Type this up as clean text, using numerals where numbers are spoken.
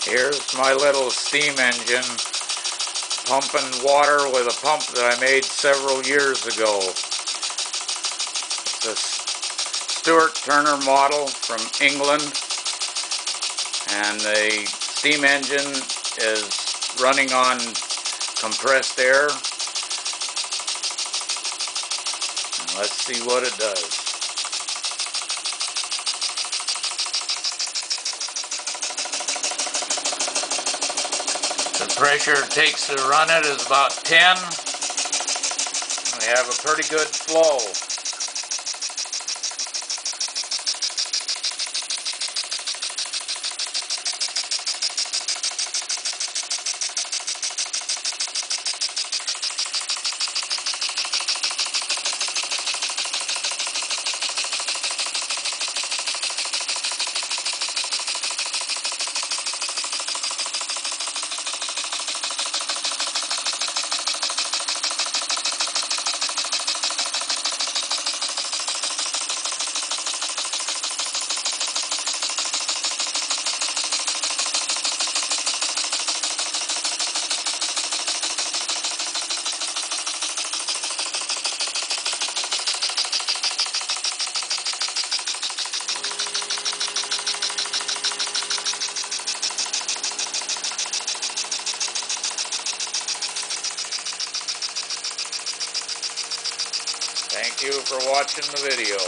Here's my little steam engine pumping water with a pump that I made several years ago. It's a Stuart Turner model from England, and the steam engine is running on compressed air. And let's see what it does. The pressure it takes to run it is about 10. We have a pretty good flow. Thank you for watching the video.